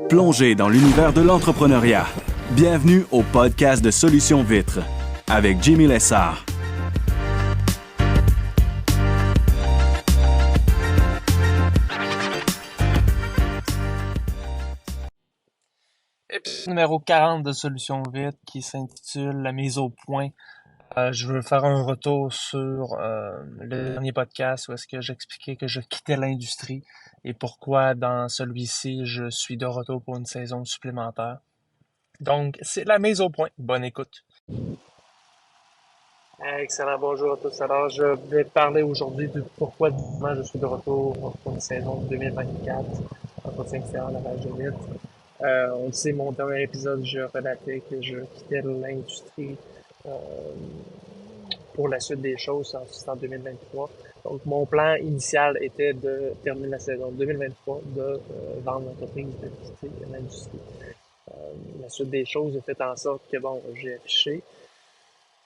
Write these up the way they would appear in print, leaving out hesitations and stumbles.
Plongez dans l'univers de l'entrepreneuriat. Bienvenue au podcast de Solutions Vitres avec Jimmy Lessard. Épisode numéro 40 de Solutions Vitres qui s'intitule La mise au point. Je veux faire un retour sur le dernier podcast où est-ce que j'expliquais que je quittais l'industrie et pourquoi dans celui-ci je suis de retour pour une saison supplémentaire. Donc, c'est la mise au point. Bonne écoute. Excellent, bonjour à tous. Alors, je vais parler aujourd'hui du pourquoi je suis de retour pour une saison 2024 entretien extérieur à la page de vitre. On le sait, mon dernier épisode, je relatais que je quittais l'industrie pour la suite des choses en 2023. Donc, mon plan initial était de terminer la saison 2023, de vendre l'entreprise, de quitter l'industrie. La suite des choses a fait en sorte que, bon, j'ai affiché.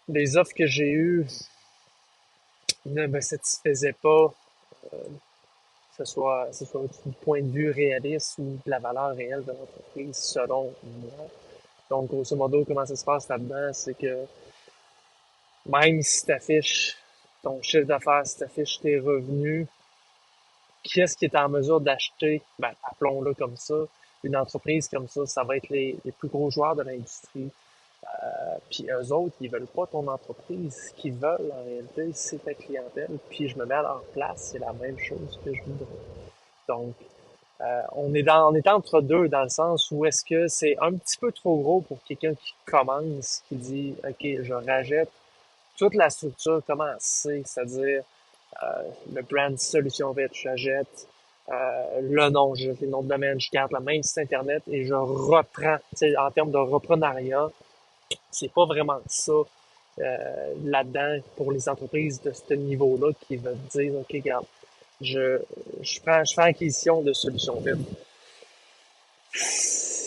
Les offres que j'ai eues ne me satisfaisaient pas, que ce soit du point de vue réaliste ou de la valeur réelle de l'entreprise, selon moi. Donc, grosso modo, comment ça se passe là-dedans, c'est que même si tu affiches ton chiffre d'affaires, si tu affiches tes revenus, qui est-ce qui est en mesure d'acheter, ben, appelons-le comme ça, une entreprise comme ça va être les plus gros joueurs de l'industrie. Puis eux autres, ils veulent pas ton entreprise. Ce qu'ils veulent, en réalité, c'est ta clientèle. Puis je me mets à leur place, c'est la même chose que je voudrais. Donc, on est entre deux dans le sens où est-ce que c'est un petit peu trop gros pour quelqu'un qui commence, qui dit, OK, je rachète toute la structure, comment c'est-à-dire le brand Solution Vite, j'achète le nom, je fais le nom de domaine, je garde le même site internet et je reprends, en termes de reprenariat, c'est pas vraiment ça là-dedans pour les entreprises de ce niveau-là qui veulent dire, OK, regarde, je fais acquisition de Solution Vite.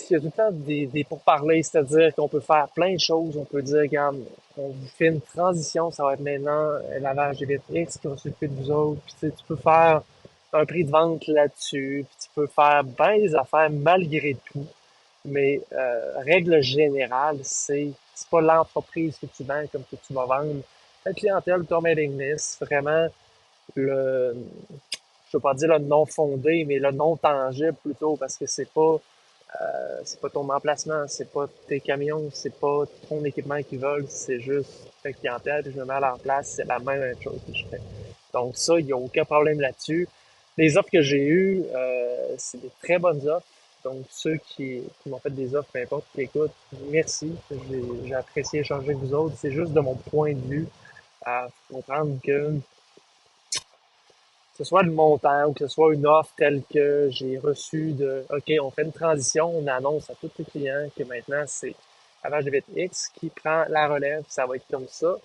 Il y a tout le temps des pourparlers, c'est-à-dire qu'on peut faire plein de choses. On peut dire, regarde, on vous fait une transition, ça va être maintenant lavage des vitres X qui va s'occuper de vous autres. Puis tu peux faire un prix de vente là-dessus, puis tu peux faire bien des affaires malgré tout. Mais règle générale, c'est pas l'entreprise que tu vends comme que tu vas vendre. Ta clientèle, ton mailing list, vraiment le, je veux pas dire le non fondé, mais le non tangible plutôt, parce que c'est pas ton emplacement, c'est pas tes camions, c'est pas ton équipement qu'ils veulent, c'est juste ta clientèle, puis je me mets à leur place, c'est la même chose que je fais. Donc ça, il n'y a aucun problème là-dessus. Les offres que j'ai eues, c'est des très bonnes offres. Donc ceux qui m'ont fait des offres, peu importe, qui écoutent, merci. J'ai apprécié échanger avec vous autres. C'est juste de mon point de vue à comprendre que ce soit le montant ou que ce soit une offre telle que j'ai reçue de OK, on fait une transition, on annonce à tous les clients que maintenant c'est Lavage de vitre X qui prend la relève, ça va être comme ça.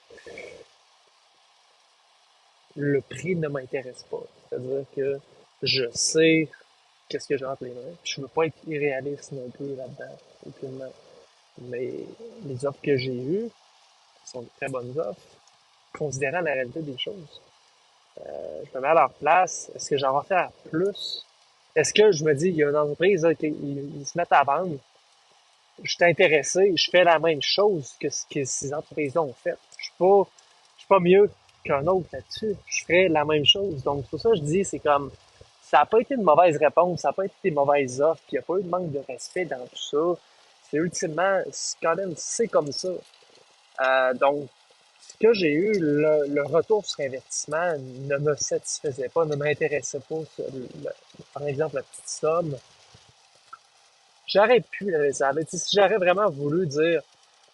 Le prix ne m'intéresse pas. C'est-à-dire que je sais qu'est-ce que j'ai entre les mains. Je veux pas être irréaliste non plus là-dedans, aucunement. Mais les offres que j'ai eues sont de très bonnes offres, considérant la réalité des choses. Je me mets à leur place. Est-ce que j'en vais faire plus? Est-ce que je me dis, il y a une entreprise là, qui ils se mettent à vendre, je suis intéressé, je fais la même chose que ce que ces entreprises-là ont fait. Je suis pas mieux qu'un autre là-dessus. Je ferais la même chose. Donc, pour ça, je dis, c'est comme, ça n'a pas été une mauvaise réponse, ça n'a pas été des mauvaises offres, puis il n'y a pas eu de manque de respect dans tout ça. C'est ultimement, Colin, c'est comme ça. Donc, ce que j'ai eu, le retour sur investissement ne me satisfaisait pas, ne m'intéressait pas. Par exemple, la petite somme, j'aurais pu la laisser aller. Si j'aurais vraiment voulu dire,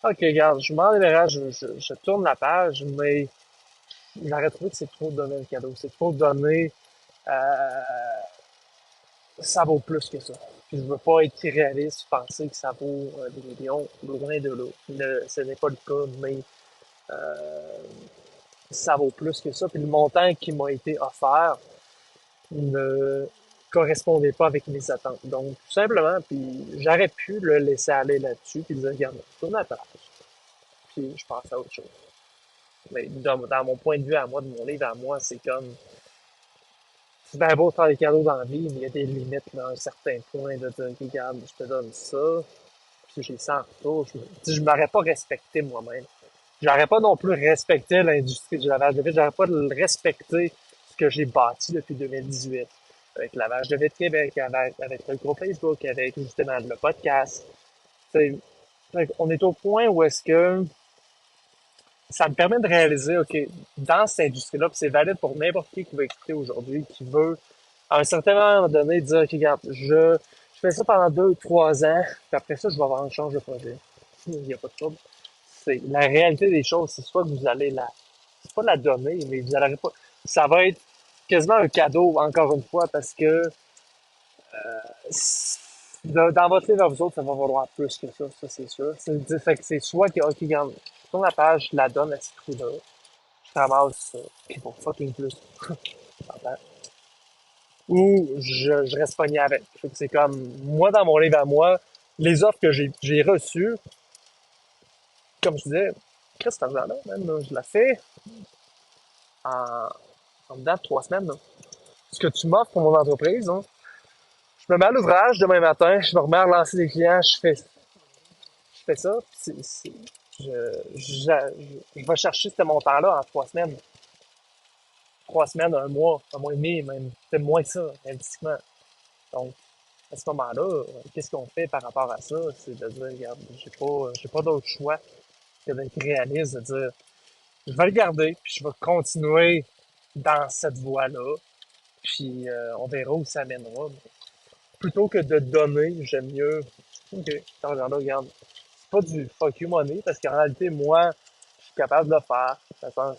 OK, regarde, je m'en débarrasse, je tourne la page, mais j'aurais trouvé que c'est trop donné un cadeau. C'est trop donné. Euh, Ça vaut plus que ça. Puis je veux pas être irréaliste, penser que ça vaut des millions, loin de là. Ce n'est pas le cas, mais euh, ça vaut plus que ça. Puis le montant qui m'a été offert ne correspondait pas avec mes attentes. Donc, tout simplement, puis j'aurais pu le laisser aller là-dessus, puis dire, regarde, tourne la page. Puis je passe à autre chose. Mais dans mon point de vue à moi, de mon livre à moi, c'est comme, c'est bien beau de faire des cadeaux dans la vie, mais il y a des limites, là, à un certain point, de dire, regarde, je te donne ça, puis j'ai ça en retour. Je m'aurais pas respecté moi-même. J'aurais pas non plus respecté l'industrie du lavage de vitre. J'aurais pas respecté ce que j'ai bâti depuis 2018. Avec Lavage de vitre Québec, avec le groupe Facebook, avec justement le podcast. T'sais, on est au point où est-ce que ça me permet de réaliser, OK, dans cette industrie-là, puis c'est valide pour n'importe qui va écouter aujourd'hui, qui veut, à un certain moment donné, dire, OK, regarde, je fais ça pendant 2, 3 ans, puis après ça, je vais avoir un change de projet. Il n'y a pas de trouble. C'est la réalité des choses, c'est soit que vous allez c'est pas la donner, mais vous allez pas, ça va être quasiment un cadeau, encore une fois, parce que dans votre livre à vous autres, ça va valoir plus que ça c'est sûr. Fait que c'est soit que, OK, regarde, je tourne la page, je la donne à ce prix-là, je ramasse ça, puis pour fucking plus. T'entends? Ou je reste pogné avec. Fait que c'est comme, moi, dans mon livre à moi, les offres que j'ai reçues, comme je disais, qu'est-ce que cet argent-là, même, là, je la fais en, en dedans de 3 semaines, là. Ce que tu m'offres pour mon entreprise, hein, je me mets à l'ouvrage demain matin, je me remets à relancer des clients, je fais ça, puis je vais chercher ce montant-là en 3 semaines. 3 semaines, un mois et demi, même peut-être moins que ça, réalistiquement. Donc, à ce moment-là, qu'est-ce qu'on fait par rapport à ça? C'est de dire, regarde, j'ai pas d'autre choix que d'être réaliste, de dire, je vais le garder, puis je vais continuer dans cette voie-là, puis on verra où ça mènera. Plutôt que de donner, j'aime mieux, OK, cet argent-là, regarde, c'est pas du fuck you money, parce qu'en réalité, moi, je suis capable de le faire. Attends,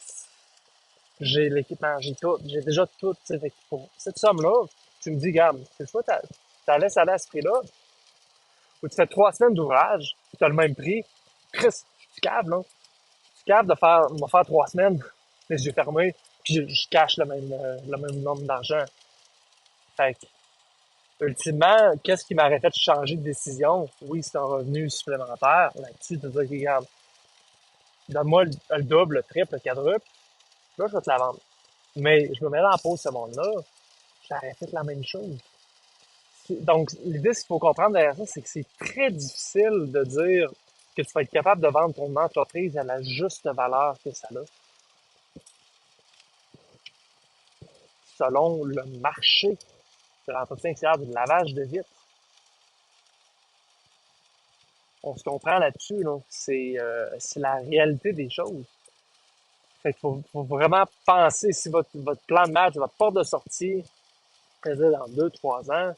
j'ai l'équipement, j'ai tout, j'ai déjà tout, tu sais, fait que pour cette somme-là, tu me dis, regarde, c'est soit t'as laisses aller à ce prix-là, ou tu fais 3 semaines d'ouvrage, tu as le même prix. Chris, tu caves, là. Tu caves me faire 3 semaines, les yeux fermés, puis je cache le même nombre d'argent. Fait que, ultimement, qu'est-ce qui m'aurait fait changer de décision? Oui, c'est un revenu supplémentaire. Là-dessus, de dire, regarde, donne-moi le double, le triple, le quadruple, là, je vais te la vendre. Mais je me mets dans la pause de ce monde-là, j'aurais fait la même chose. Donc, l'idée, ce qu'il faut comprendre derrière ça, c'est que c'est très difficile de dire que tu vas être capable de vendre ton entreprise à la juste valeur que ça a, selon le marché de l'entretien extérieur du lavage de vitres. On se comprend là-dessus, là. C'est la réalité des choses. Fait qu'il faut vraiment penser si votre plan de match, votre porte de sortie, c'est-à-dire dans 2, 3 ans,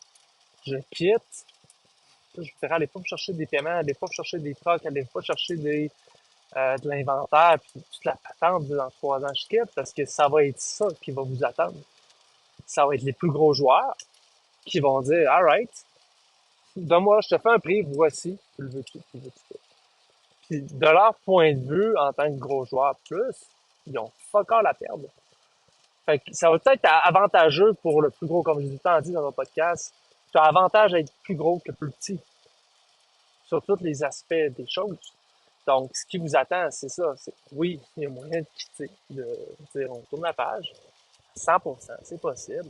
je quitte. Je dirais, allez pas me chercher des paiements, allez pas me chercher des trucks, allez pas chercher de l'inventaire, puis toute la patente dans 3 ans je quitte, parce que ça va être ça qui va vous attendre. Ça va être les plus gros joueurs qui vont dire, alright, donne-moi, je te fais un prix, voici, tu le veux-tu, tu le veux-tu pas. Puis de leur point de vue, en tant que gros joueur plus, ils ont fuck all à perdre. Fait que ça va peut-être être avantageux pour le plus gros, comme je l'ai tout le temps dit dans mon podcast. Tu as avantage à être plus gros que plus petit, sur tous les aspects des choses. Donc, ce qui vous attend, c'est ça. Oui, il y a moyen de quitter, de dire on tourne la page. 100%, c'est possible.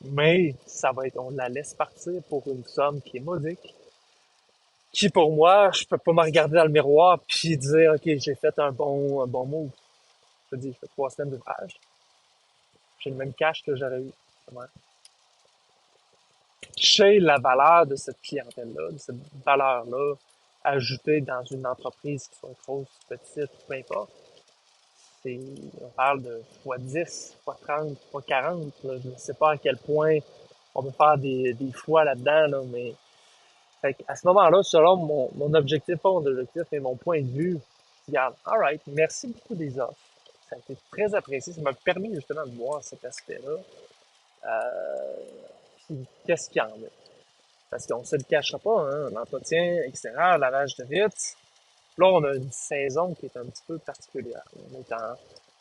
Mais ça va être, on la laisse partir pour une somme qui est modique. Qui, pour moi, je peux pas me regarder dans le miroir puis dire, OK, j'ai fait un bon move. Je te dis, je fais 3 semaines d'ouvrage. J'ai le même cash que j'aurais eu. Ouais. Je sais la valeur de cette clientèle-là, de cette valeur-là, ajoutée dans une entreprise qui soit grosse, petite, peu importe. On parle de x10, x30, x40. Là. Je ne sais pas à quel point on peut faire des fois là-dedans, là, mais fait à ce moment-là, selon mon objectif, pas mon objectif, mais mon point de vue, regarde, alright, merci beaucoup des offres. Ça a été très apprécié. Ça m'a permis justement de voir cet aspect-là. Puis qu'est-ce qu'il y en a? Parce qu'on se le cachera pas, hein, l'entretien extérieur, lavage de vitres. Là, on a une saison qui est un petit peu particulière. On est en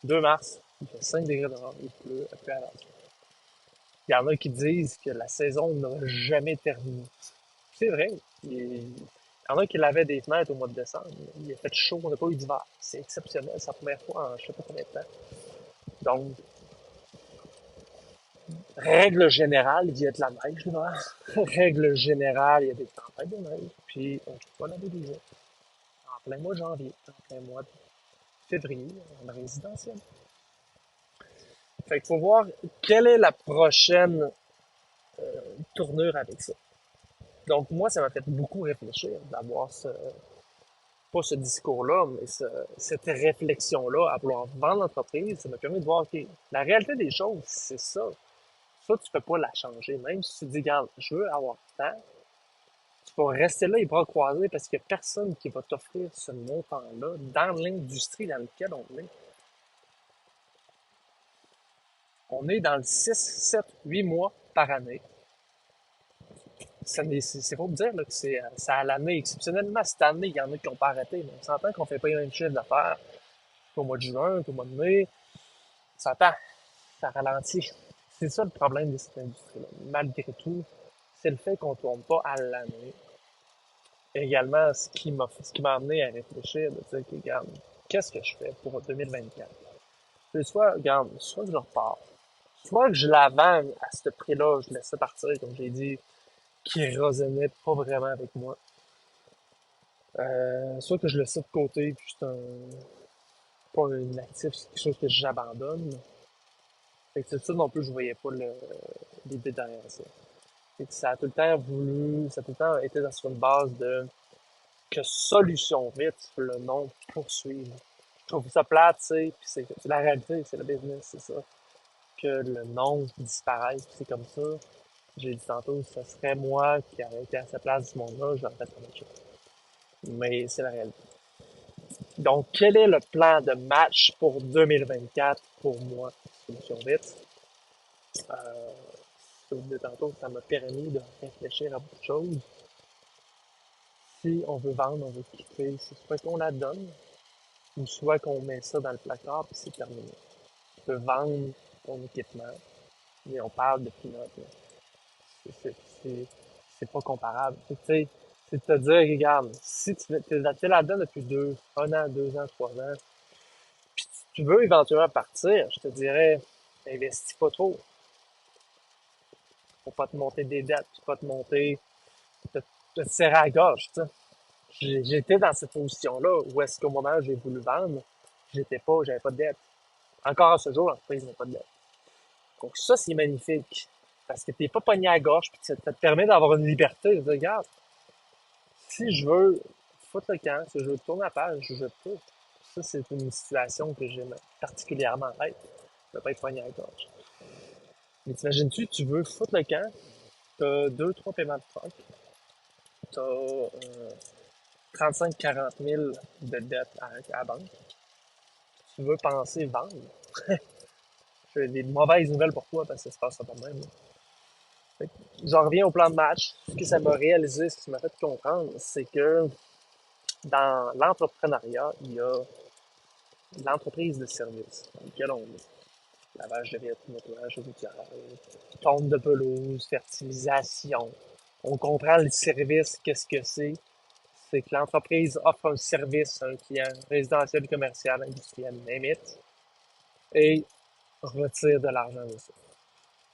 2 mars, il fait 5 degrés dehors, il pleut, à la suite. Il y en a qui disent que la saison n'aura jamais terminé. C'est vrai. Il y en a qui lavaient des fenêtres au mois de décembre. Il a fait chaud, on n'a pas eu d'hiver. C'est exceptionnel, c'est la première fois en je sais pas combien de temps. Donc, Règle générale, il y a de la neige l'hiver. Règle générale, il y a des tempêtes de neige. Puis on ne peut pas laver des jours. En plein mois de janvier, en plein mois de février, en résidentiel. Fait qu'il faut voir quelle est la prochaine tournure avec ça. Donc moi, ça m'a fait beaucoup réfléchir d'avoir pas ce discours-là, mais cette réflexion-là à vouloir vendre l'entreprise. Ça m'a permis de voir, OK, la réalité des choses, c'est ça. Ça, tu peux pas la changer. Même si tu dis, regarde, je veux avoir temps, tu vas rester là les bras croisés parce qu'il n'y a personne qui va t'offrir ce montant-là dans l'industrie dans laquelle on est. On est dans le 6, 7, 8 mois par année. C'est pour dire là, que c'est à l'année. Exceptionnellement, cette année, il y en a qui n'ont pas arrêté. Mais on s'entend qu'on fait pas les mêmes chiffres d'affaires qu'au mois de juin, qu'au mois de mai. On s'entend, ça ralentit. C'est ça le problème de cette industrie-là. Malgré tout, c'est le fait qu'on ne tourne pas à l'année. Et également, ce qui m'a amené à réfléchir, de dire que, regarde, qu'est-ce que je fais pour 2024? C'est soit, regarde, soit que je repars, soit que je la vends à ce prix-là, je laisse ça partir, comme j'ai dit, qui résonnait pas vraiment avec moi. Soit que je le laisse de côté, puis c'est pas un actif, c'est quelque chose que j'abandonne. Fait que c'est ça non plus, je voyais pas l'idée derrière ça. Fait que ça a tout le temps ça a tout le temps été sur une base de que Solution Vite, le nom poursuive. Je trouve ça plate, tu sais, puis c'est la réalité, c'est le business, c'est ça. Que le nom disparaisse, c'est comme ça. J'ai dit tantôt, ce serait moi qui aurais été à sa place du monde-là, j'aurais fait la même chose. Mais c'est la réalité. Donc, quel est le plan de match pour 2024 pour moi, Solution Vite? Comme je disais tantôt, ça m'a permis de réfléchir à beaucoup de choses. Si on veut vendre, on veut quitter, c'est soit qu'on la donne, ou soit qu'on met ça dans le placard puis c'est terminé. Tu peux vendre ton équipement, mais on parle de pilote. C'est pas comparable. Tu sais, c'est de te dire, regarde, si tu là-dedans depuis 1 an, 2 ans, 3 ans, puis tu veux éventuellement partir, je te dirais, investis pas trop. Faut pas te monter des dettes, faut pas te monter, te serrer à la gorge, tu sais. J'étais dans cette position-là où est-ce qu'au moment où j'ai voulu vendre, j'avais pas de dette. Encore à ce jour, l'entreprise n'a pas de dette. Donc ça, c'est magnifique. Parce que t'es pas pogné à la gorge, puis ça te permet d'avoir une liberté. De dire, regarde, si je veux foutre le camp, si je veux tourner la page, je peux. Ça, c'est une situation que j'aime particulièrement être. Ne pas être pogné à la gorge. Mais t'imagines-tu, tu veux foutre le camp, t'as 2, 3 paiements de troc, t'as 35-40 000 de dette à la banque, tu veux penser vendre. J'ai des mauvaises nouvelles pour toi parce que ça se passe pas de même. J'en reviens au plan de match. Ce que ça m'a réalisé, ce que ça m'a fait comprendre, c'est que dans l'entrepreneuriat, il y a l'entreprise de service dans laquelle on est. Lavage de vitres, nettoyage routière, tonte de pelouse, fertilisation. On comprend le service, qu'est-ce que c'est. C'est que l'entreprise offre un service à un client résidentiel, commercial, industriel, name it, et retire de l'argent de ça.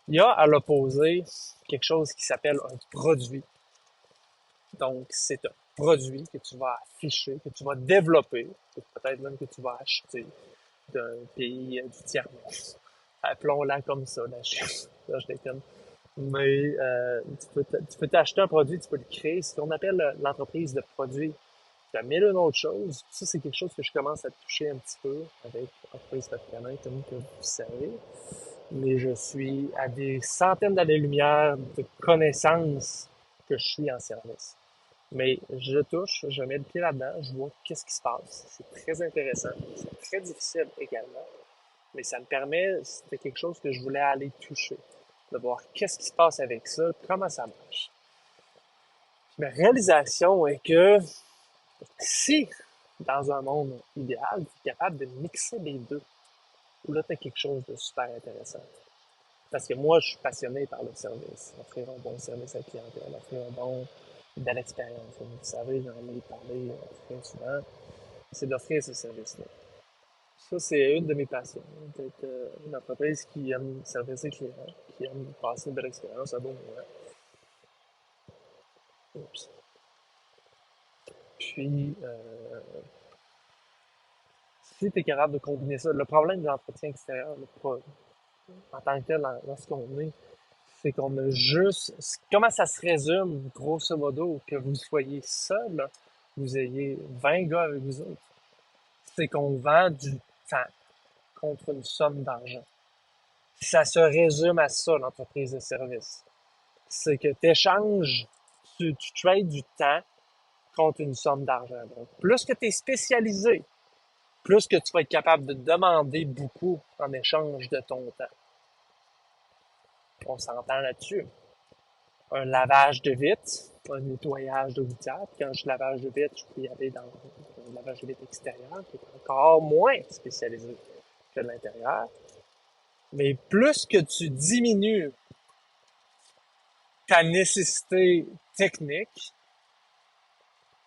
Il y a à l'opposé quelque chose qui s'appelle un produit. Donc, c'est un produit que tu vas afficher, que tu vas développer, peut-être même que tu vas acheter d'un pays du tiers-monde. Appelons-la comme ça, la Chine. Là, je déconne. Mais tu peux t'acheter un produit, tu peux le créer. C'est ce qu'on appelle l'entreprise de produit. Il y a mille une autres choses. Ça, c'est quelque chose que je commence à toucher un petit peu avec l'entreprise Patriana, comme que vous savez. Mais je suis à des centaines d'années-lumière de connaissances que je suis en service. Mais je touche, je mets le pied là-dedans, je vois qu'est-ce qui se passe. C'est très intéressant. C'est très difficile également. Mais ça me permet, c'était quelque chose que je voulais aller toucher. De voir qu'est-ce qui se passe avec ça, comment ça marche. Ma réalisation est que si, dans un monde idéal, tu es capable de mixer les deux, là, tu as quelque chose de super intéressant. Parce que moi, je suis passionné par le service. Offrir un bon service à la clientèle, offrir une belle expérience. Comme vous savez, j'en ai parlé très souvent. C'est d'offrir ce service-là. Ça, c'est une de mes passions. D'être une entreprise qui aime servir ses clients, qui aime passer une belle expérience à bon moment. Oups. Puis, si tu es capable de combiner ça, le problème de l'entretien extérieur, en tant que tel, dans ce qu'on est, c'est qu'on a juste... Comment ça se résume, grosso modo, que vous soyez seul, vous ayez 20 gars avec vous autres, c'est qu'on vend du temps contre une somme d'argent. Ça se résume à ça, l'entreprise de service. C'est que tu trades du temps contre une somme d'argent. Donc, plus que tu es spécialisé, plus que tu vas être capable de demander beaucoup en échange de ton temps. On s'entend là-dessus. Un lavage de vitres, un nettoyage de gouttière. Quand je lavage de vitres, je peux y aller dans un lavage de vitres extérieur qui est encore moins spécialisé que de l'intérieur. Mais plus que tu diminues ta nécessité technique,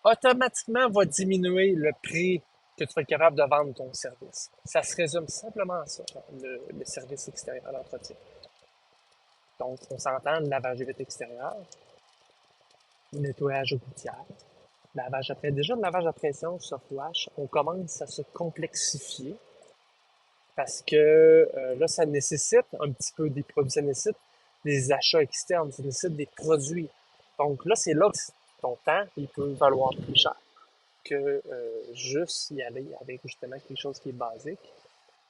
automatiquement va diminuer le prix que tu vas être capable de vendre ton service. Ça se résume simplement à ça, le service extérieur à l'entretien. Donc, on s'entend, le lavage de vitres extérieur, le nettoyage aux gouttières, lavage après. Déjà, le lavage à pression, soft wash, on commence à se complexifier parce que là, ça nécessite un petit peu des produits, ça nécessite des achats externes, ça nécessite des produits. Donc là, c'est là que ton temps, il peut valoir plus cher que juste y aller avec justement quelque chose qui est basique.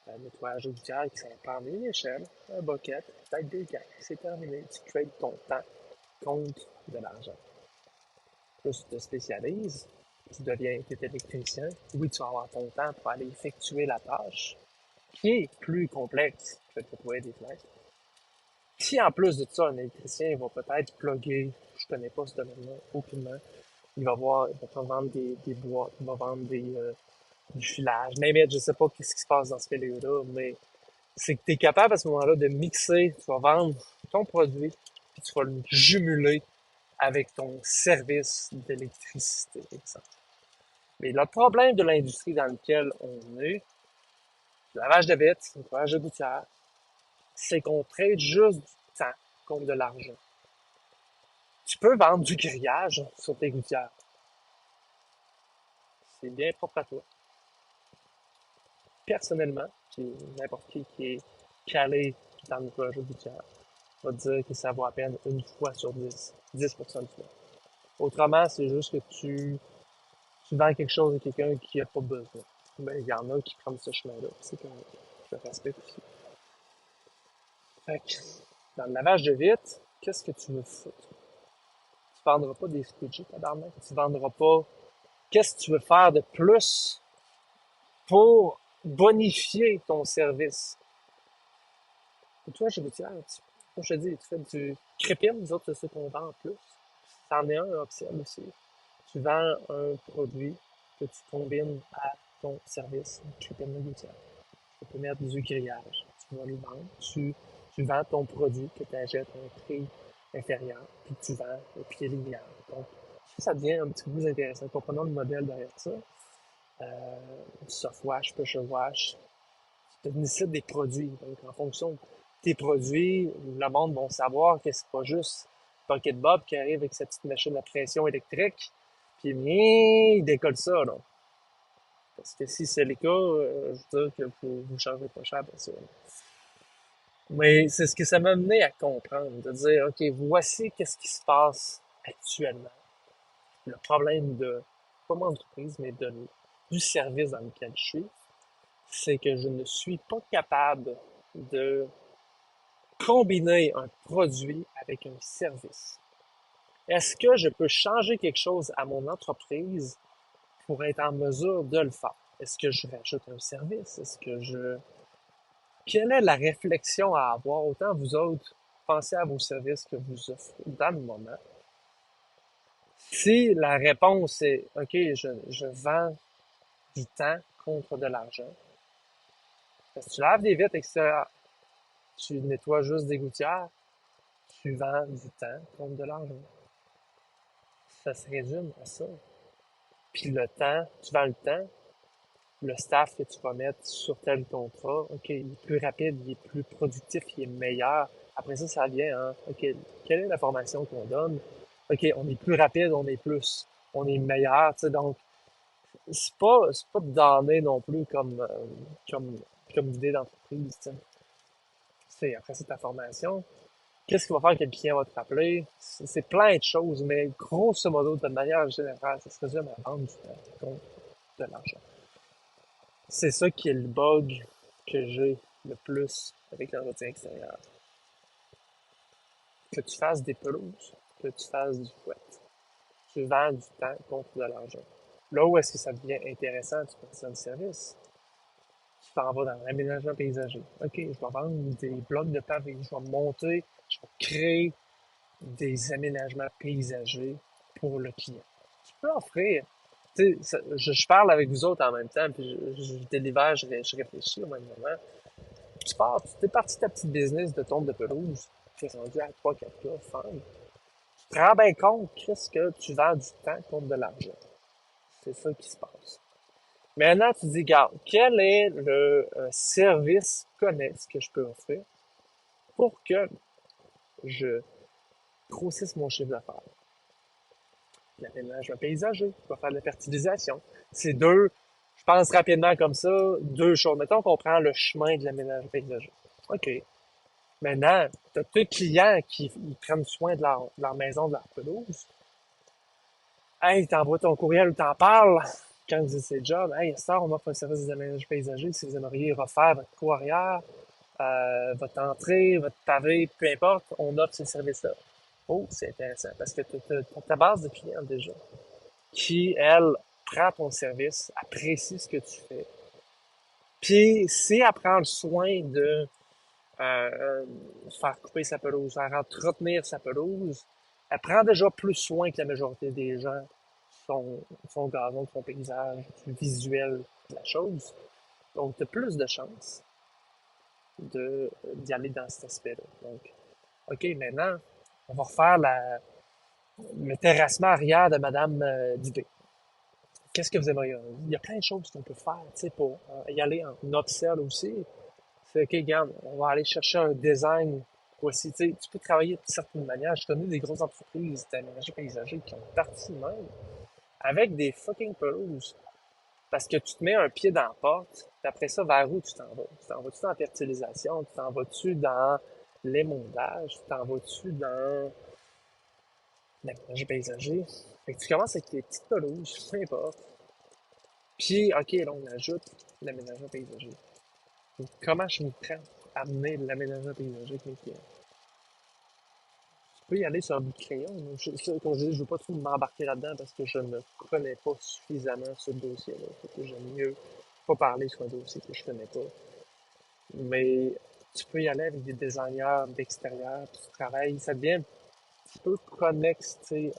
Un nettoyage de gouttière qui ça prend une échelle, un bucket, peut-être des gants. C'est terminé. Tu trades ton temps contre de l'argent. Plus tu te spécialises, tu deviens électricien. Oui, tu vas avoir ton temps pour aller effectuer la tâche, qui est plus complexe que de nettoyer des fenêtres. Si en plus de ça, un électricien va peut-être plugger, je connais pas ce domaine-là, aucunement, il va vendre des boîtes, il va vendre du filage, même je sais pas qu'est-ce qui se passe dans ce milieu-là, mais c'est que tu es capable à ce moment-là de mixer, tu vas vendre ton produit, puis tu vas le jumeler avec ton service d'électricité, exemple. Mais le problème de l'industrie dans laquelle on est, le lavage de vitres, le lavage de gouttière, c'est qu'on trade juste du temps contre de l'argent. Tu peux vendre du grillage sur tes gouttières. C'est bien propre à toi. Personnellement, puis n'importe qui est calé dans le nettoyage de gouttière va te dire que ça vaut à peine une fois sur 10, 10% du temps. Autrement, c'est juste que tu vends quelque chose à quelqu'un qui n'a pas besoin. Ben, il y en a qui prennent ce chemin-là. C'est correct. Je le respecte aussi. Fait que, dans le lavage de vitres, qu'est-ce que tu veux foutre? Tu vendras pas des squidgies, tabarnak. Tu vendras pas... Qu'est-ce que tu veux faire de plus pour bonifier ton service? Et toi, je veux dire, comme je te dis, tu fais du crépine, nous autres, c'est ce qu'on vend en plus. C'en est un option aussi. Tu vends un produit que tu combines à ton service, une crépine de gouttière. Tu peux mettre du grillage. Tu vas le vendre. Tu vends ton produit que tu achètes à un prix inférieur, puis tu vends au pied légal. Donc, ça devient un petit peu plus intéressant. Comprenons le modèle derrière ça. Soft wash, pressure wash, tu nécessites des produits. Donc, en fonction de tes produits, le monde va savoir que c'est pas juste Pocket Bob qui arrive avec sa petite machine à pression électrique, puis il décolle ça, là. Parce que si c'est le cas, je veux dire que vous changez pas cher pour ça. Mais c'est ce que ça m'a amené à comprendre, de dire, OK, voici qu'est-ce qui se passe actuellement. Le problème de, pas mon entreprise, mais du service dans lequel je suis, c'est que je ne suis pas capable de combiner un produit avec un service. Est-ce que je peux changer quelque chose à mon entreprise pour être en mesure de le faire? Est-ce que je rajoute un service? Quelle est la réflexion à avoir? Autant vous autres, pensez à vos services que vous offrez dans le moment. Si la réponse est, OK, je vends du temps contre de l'argent, parce que tu laves des vitres extérieures, tu nettoies juste des gouttières, tu vends du temps contre de l'argent. Ça se résume à ça. Puis le temps, tu vends le temps, le staff que tu vas mettre sur tel contrat, OK, il est plus rapide, il est plus productif, il est meilleur. Après ça, ça vient, hein, OK, quelle est la formation qu'on donne? OK, on est plus rapide, on est meilleur, tu sais, donc, c'est pas donné non plus comme, comme idée d'entreprise, tu sais. C'est après ça, ta formation. Qu'est-ce qui va faire que le client va te rappeler? C'est plein de choses, mais grosso modo, de manière générale, ça se résume à vendre du temps contre de l'argent. C'est ça qui est le bug que j'ai le plus avec l'entretien extérieur. Que tu fasses des pelouses, que tu fasses du fouet. Tu vends du temps contre de l'argent. Là où est-ce que ça devient intéressant, tu prends le service. Tu t'en vas dans l'aménagement paysager. OK, je vais vendre des blocs de pavés, je vais monter, je vais créer des aménagements paysagers pour le client. Tu peux offrir, tu sais, je parle avec vous autres en même temps, puis je délivre, je réfléchis au même moment. Tu pars, tu t'es parti de ta petite business de tombe de pelouse, tu es rendu à 3-4 cas, fine. Tu te rends bien compte, Chris, que tu vends du temps contre de l'argent. C'est ça qui se passe. Maintenant, tu dis, regarde, quel est le service connexe que je peux offrir pour que je grossisse mon chiffre d'affaires? L'aménagement paysager, je vais faire de la fertilisation. C'est deux, je pense rapidement comme ça, deux choses. Mettons qu'on prend le chemin de l'aménagement paysager. OK. Maintenant, tu as tes clients qui ils prennent soin de leur maison, de leur pelouse. Hey, t'envoies ton courriel ou t'en parles quand ils disent c'est job. Hey, ça, on offre un service d'aménagement paysager si vous aimeriez refaire votre cour arrière, votre entrée, votre pavé, peu importe, on offre ce service-là. Oh, c'est intéressant parce que tu as ta base de clients déjà qui, elle, prend ton service, apprécie ce que tu fais. Puis, si elle prend le soin de faire couper sa pelouse, faire entretenir sa pelouse, elle prend déjà plus soin que la majorité des gens son gazon, son paysage, le visuel de la chose. Donc, tu as plus de chances d'y aller dans cet aspect-là. Donc, OK, maintenant, on va refaire le terrassement arrière de Madame Dubé. Qu'est-ce que vous aimeriez? Il y a plein de choses qu'on peut faire, tu sais, pour y aller en upsell aussi. C'est OK, regarde, on va aller chercher un design aussi. Tu sais, tu peux travailler de certaines manières. Je connais des grosses entreprises d'aménagement paysager qui ont parti même avec des fucking pelouses. Parce que tu te mets un pied dans la porte, puis après ça, vers où tu t'en vas? Tu t'en vas-tu dans la fertilisation? Tu t'en vas-tu dans l'émondage? Tu t'en vas-tu dans l'aménagement paysager? Fait que tu commences avec tes petites pelouses, peu importe. Puis, OK, là, on ajoute l'aménagement paysager. Donc, comment je me prends à amener l'aménagement paysager avec mes clients? Tu peux y aller sur un bout de crayon. Comme je dis, je veux pas trop m'embarquer là-dedans parce que je ne connais pas suffisamment ce dossier-là. Fait que j'aime mieux pas parler sur un dossier que je connais pas. Mais tu peux y aller avec des designers d'extérieur, puis tu travailles. Ça devient un petit peu connexe, tu sais,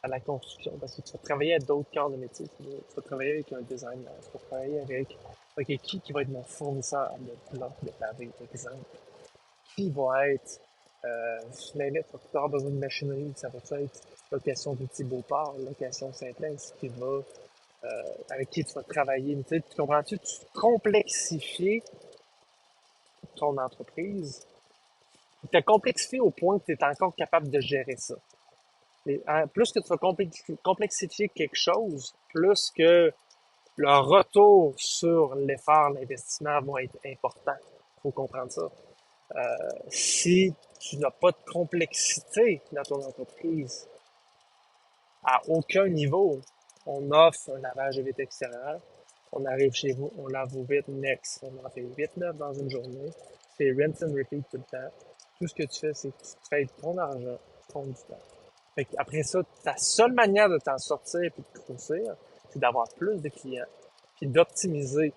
à la construction parce que tu vas travailler avec d'autres corps de métier. Tu vas travailler avec un designer, tu vas travailler avec OK, qui va être mon fournisseur de blocs de pavé, par exemple? Qui va être, limite, tu vas avoir besoin de machinerie, ça va être location d'outils Beauport, location Saint-Place, qui va, avec qui tu vas travailler. Tu sais, tu comprends-tu? Tu complexifies ton entreprise. Tu t'as complexifié au point que tu es encore capable de gérer ça. Et, plus que tu vas complexifier quelque chose, plus que le retour sur l'effort, l'investissement va être important. Il faut comprendre ça. Si tu n'as pas de complexité dans ton entreprise, à aucun niveau, on offre un lavage de vitre extérieure, on arrive chez vous, on lave vos vitres, next. On en fait 8-9 dans une journée. C'est rinse and repeat tout le temps. Tout ce que tu fais, c'est que tu trades ton argent contre du temps. Fait après ça, ta seule manière de t'en sortir et de grossir, c'est d'avoir plus de clients, puis d'optimiser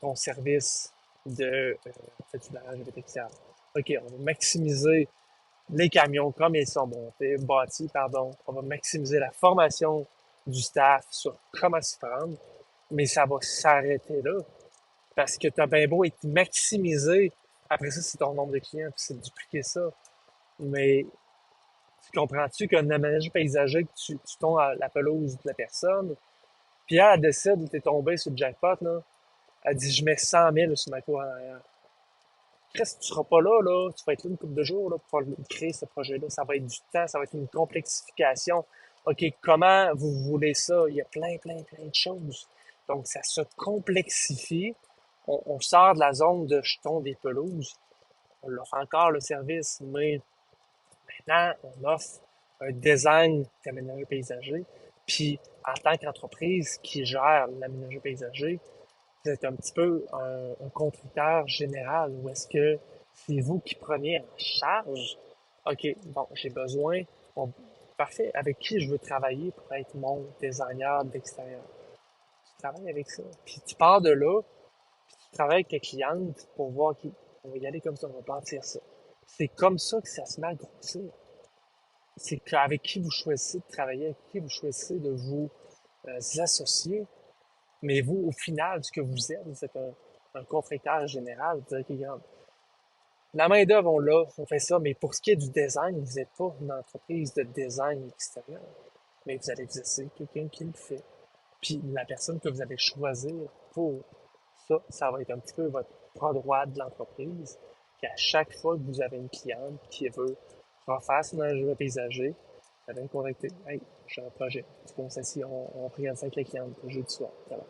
ton service de lavage de vitre extérieure. OK, on va maximiser les camions comme ils sont montés, bâtis, pardon. On va maximiser la formation du staff sur comment s'y prendre, mais ça va s'arrêter là. Parce que t'as bien beau être maximisé, après ça, c'est ton nombre de clients, puis c'est de dupliquer ça. Mais tu comprends-tu qu'un aménagement paysager, tu tombes à la pelouse de la personne, Puis elle décide, t'es tombé sur le jackpot, là. Elle dit, je mets 100 000 sur ma cour en arrière. Chris, tu seras pas là, tu vas être là une couple de jours, là, pour créer ce projet-là. Ça va être du temps, ça va être une complexification. OK, comment vous voulez ça? Il y a plein de choses. Donc, ça se complexifie. On sort de la zone de jetons des pelouses. On offre encore le service, mais maintenant, on offre un design d'aménageur paysager. Puis, en tant qu'entreprise qui gère l'aménageur paysager, vous êtes un petit peu un contributeur général, ou est-ce que c'est vous qui prenez en charge? OK, bon, j'ai besoin, bon, parfait, avec qui je veux travailler pour être mon designer d'extérieur? Tu travailles avec ça. Puis tu pars de là, puis tu travailles avec tes clientes pour voir qui, on va y aller comme ça, on va bâtir ça. C'est comme ça que ça se met à grossir. C'est avec qui vous choisissez de travailler, avec qui vous choisissez de vous associer. Mais vous, au final, ce que vous êtes un confrecteur général. Vous dites, OK, regarde, la main-d'œuvre, on l'a, on fait ça, mais pour ce qui est du design, vous n'êtes pas une entreprise de design extérieur. Mais vous allez exercer quelqu'un qui le fait. Puis la personne que vous allez choisir pour ça, ça va être un petit peu votre bras droit de l'entreprise. Puis à chaque fois que vous avez une cliente qui veut refaire son ingénieur paysager, vous allez me contacter. Hey, j'ai un projet. Tu penses si on regarde ça avec les clientes le jeudi soir. Voilà.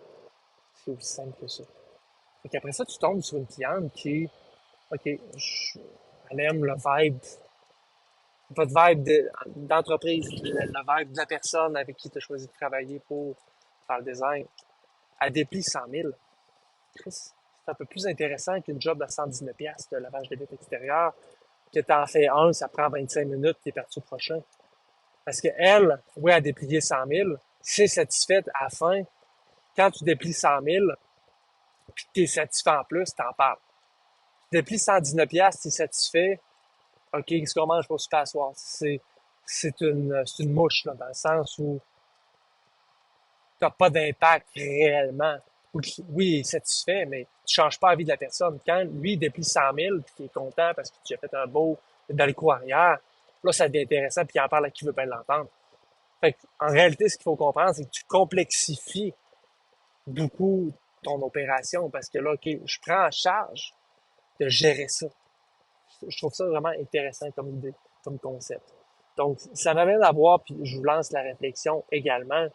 C'est aussi simple que ça. Fait qu'après ça, tu tombes sur une cliente qui, OK, elle aime le vibe, pas de vibe d'entreprise, le vibe de la personne avec qui tu as choisi de travailler pour faire le design. Elle déplie 100 000. Chris, c'est un peu plus intéressant qu'une job de 119$ de lavage de vitres extérieures, que tu en fais un, ça prend 25 minutes, tu es parti au prochain. Parce que elle, oui, elle a déplié 100 000, c'est satisfaite à la fin. Quand tu déplies 100 000, puis que tu es satisfait en plus, t'en parles. Tu déplies 119$, tu es satisfait, OK, qu'est-ce qu'on mange pour se faire soir? C'est une mouche, là, dans le sens où t'as pas d'impact réellement. Oui, il est satisfait, mais tu changes pas la vie de la personne. Quand lui, il déplie 100 000, puis qu'il est content parce que tu as fait un beau dans les cours arrière, là, ça devient intéressant, puis il en parle à qui veut bien l'entendre. Fait en réalité, ce qu'il faut comprendre, c'est que tu complexifies beaucoup ton opération, parce que là, OK, je prends en charge de gérer ça. Je trouve ça vraiment intéressant comme idée, comme concept. Donc, ça m'amène à voir, puis je vous lance la réflexion également.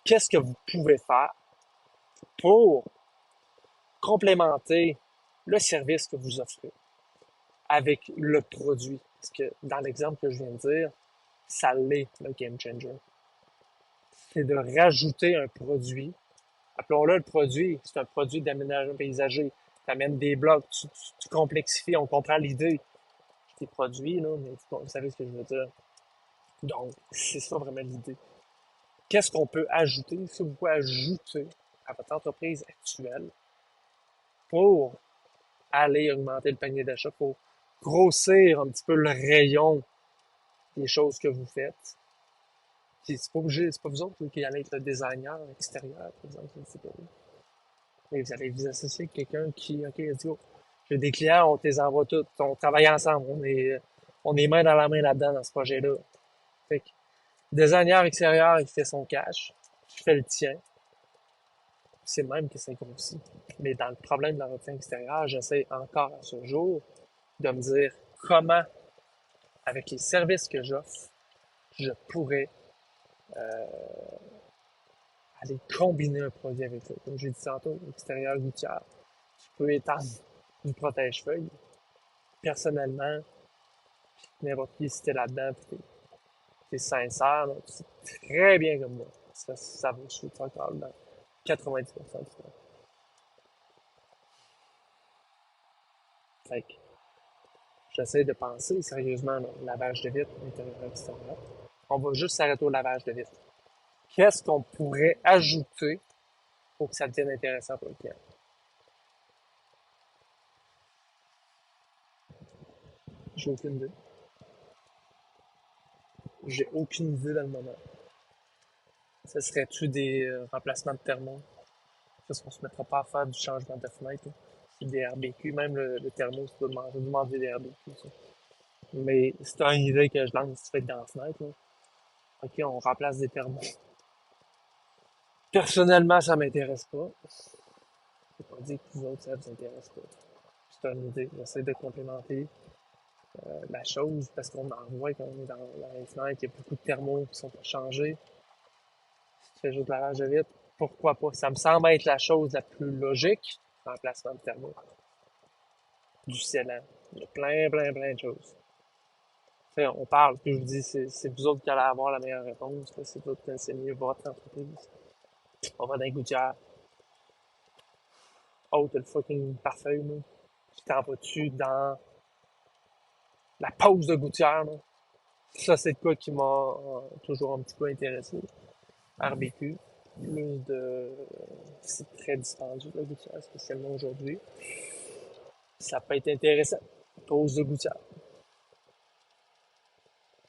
Qu'est-ce que vous pouvez faire pour complémenter le service que vous offrez avec le produit? Parce que dans l'exemple que je viens de dire, ça l'est, le game changer. C'est de rajouter un produit. Appelons-le le produit. C'est un produit d'aménagement paysager. Tu amènes des blocs, tu complexifies, on comprend l'idée. Tes produits, là, mais vous savez ce que je veux dire. Donc, c'est ça vraiment l'idée. Qu'est-ce qu'on peut ajouter, si vous pouvez ajouter à votre entreprise actuelle pour aller augmenter le panier d'achat, pour grossir un petit peu le rayon des choses que vous faites. Puis c'est pas obligé, c'est pas vous autres qui allez être le designer extérieur, par exemple, je ne sais pas. Mais vous allez vous associer avec quelqu'un qui, OK, dit, oh, j'ai des clients, on te les envoie tous, on travaille ensemble, on est main dans la main là-dedans dans ce projet-là. Fait que, designer extérieur, il fait son cash, je fais le tien. C'est même que c'est grossi. Mais dans le problème de l'entretien extérieur, j'essaie encore à ce jour de me dire comment, avec les services que j'offre, je pourrais aller combiner un produit avec ça. Comme j'ai dit tantôt, extérieur gouttière, tu peux étendre du protège-feuille. Personnellement, n'importe qui, si t'es là-dedans, puis t'es sincère, tu sais très bien comme moi. Ça va suivre encore dans 90% du temps. Fait que j'essaie de penser sérieusement au lavage de vitre intérieur et extérieur. On va juste s'arrêter au lavage de vitre. Qu'est-ce qu'on pourrait ajouter pour que ça devienne intéressant pour le client? J'ai aucune idée. J'ai aucune idée dans le moment. Ce serait-tu des remplacements de thermo? Parce qu'on se mettra pas à faire du changement de fenêtre. Puis des RBQ, même le thermo, tu dois demander des RBQ. Ça. Mais c'est une idée que je lance, si tu fais dans la fenêtre. Là. OK, on remplace des thermos. Personnellement, ça m'intéresse pas. C'est pas dire que vous autres, ça vous intéresse pas. C'est une idée. J'essaie de complémenter la chose parce qu'on en voit qu'on est dans la fenêtre, il y a beaucoup de thermos qui sont pas changés. Si tu fais juste la lavage de vitre, pourquoi pas? Ça me semble être la chose la plus logique, l'emplacement de thermo. Du scellant. Il y a plein de choses. Fait, on parle, puis je vous dis, c'est vous autres qui allez avoir la meilleure réponse. C'est vous qui enseignez votre entreprise. On va dans les gouttières. Oh, t'as le fucking parfait, là. Tu t'en vas-tu dans la pause de gouttière, là? Ça, c'est de quoi qui m'a toujours un petit peu intéressé. RBQ. Plus de... C'est très dispendieux, la gouttière, spécialement aujourd'hui. Ça peut être intéressant. Pause de gouttière.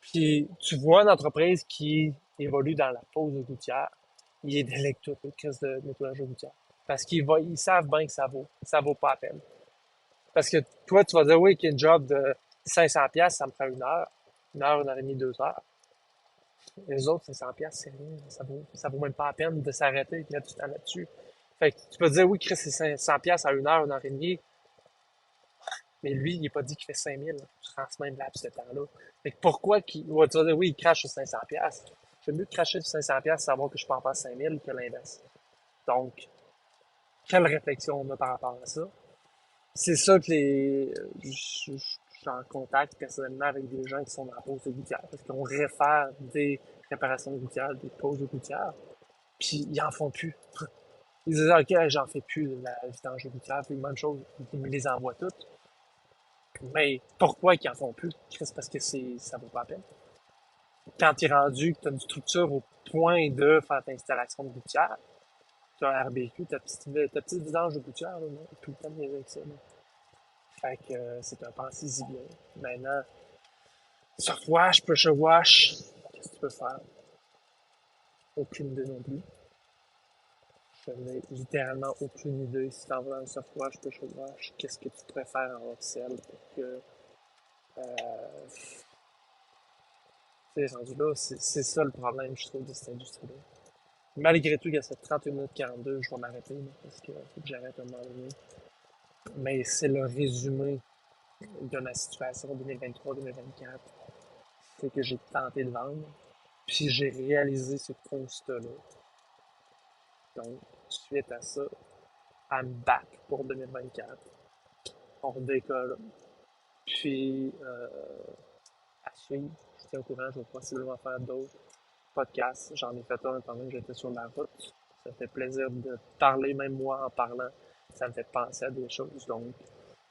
Puis, tu vois une entreprise qui évolue dans la pause de gouttière, ils délèguent tout le crise de nettoyage de gouttière. Parce ils savent bien que ça vaut pas la peine. Parce que toi, tu vas dire, oui, qu'un job de 500$, ça me prend une heure et demie, 2 heures. Les autres, 500$, c'est rien. Ça vaut même pas la peine de s'arrêter et de mettre du temps là-dessus. Fait que tu peux dire, oui, Chris, c'est 500$ à une heure et demie. Mais lui, il n'est pas dit qu'il fait 5000 durant ce même laps de temps-là. Fait que pourquoi tu vas dire, oui, il crache sur 500$. J'aime mieux cracher sur 500$, savoir que je peux en faire 5000 que l'inverse. Donc, quelle réflexion on a par rapport à ça? C'est ça que je suis en contact personnellement avec des gens qui sont dans la pause de gouttière, parce qu'on réfère des réparations de gouttière, des pauses de gouttière, puis ils en font plus. Ils disent, OK, j'en fais plus de la vidange de gouttière, puis même chose, ils me les envoient toutes. Mais pourquoi ils en font plus? C'est parce que ça vaut pas la peine. Quand tu es rendu, que tu as une structure au point de faire ta installation de gouttière, tu as un RBQ, ta petite vidange de gouttière, là, non? Tout le temps de avec ça. Là. Fait que c'est un pensez-y bien. Maintenant, surf wash, pressure wash, qu'est-ce que tu peux faire? Aucune idée non plus. Je n'ai littéralement aucune idée si t'en vas dans le surf wash, pressure wash, qu'est-ce que tu pourrais faire en upsell pour que tu sais, rendu là, c'est ça le problème, je trouve, de cette industrie-là. Malgré tout, il y a cette 31 minutes 42, je vais m'arrêter, là, parce que faut que j'arrête un moment donné. Mais c'est le résumé de ma situation 2023-2024. C'est que j'ai tenté de vendre, puis j'ai réalisé ce constat-là. Donc, suite à ça, I'm back pour 2024. On redécolle. Puis, à suivre, je tiens au courant, je vais possiblement faire d'autres podcasts. J'en ai fait un pendant que j'étais sur la route. Ça fait plaisir de parler, même moi en parlant. Ça me fait penser à des choses. Donc,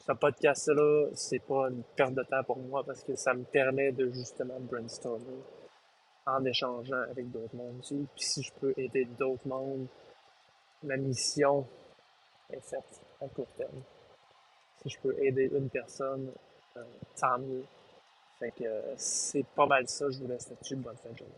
ce podcast-là, c'est pas une perte de temps pour moi parce que ça me permet de justement brainstormer en échangeant avec d'autres mondes aussi. Puis si je peux aider d'autres mondes, ma mission est faite à court terme. Si je peux aider une personne, tant mieux. Fait que c'est pas mal ça. Je vous laisse là-dessus. Bonne fin de journée.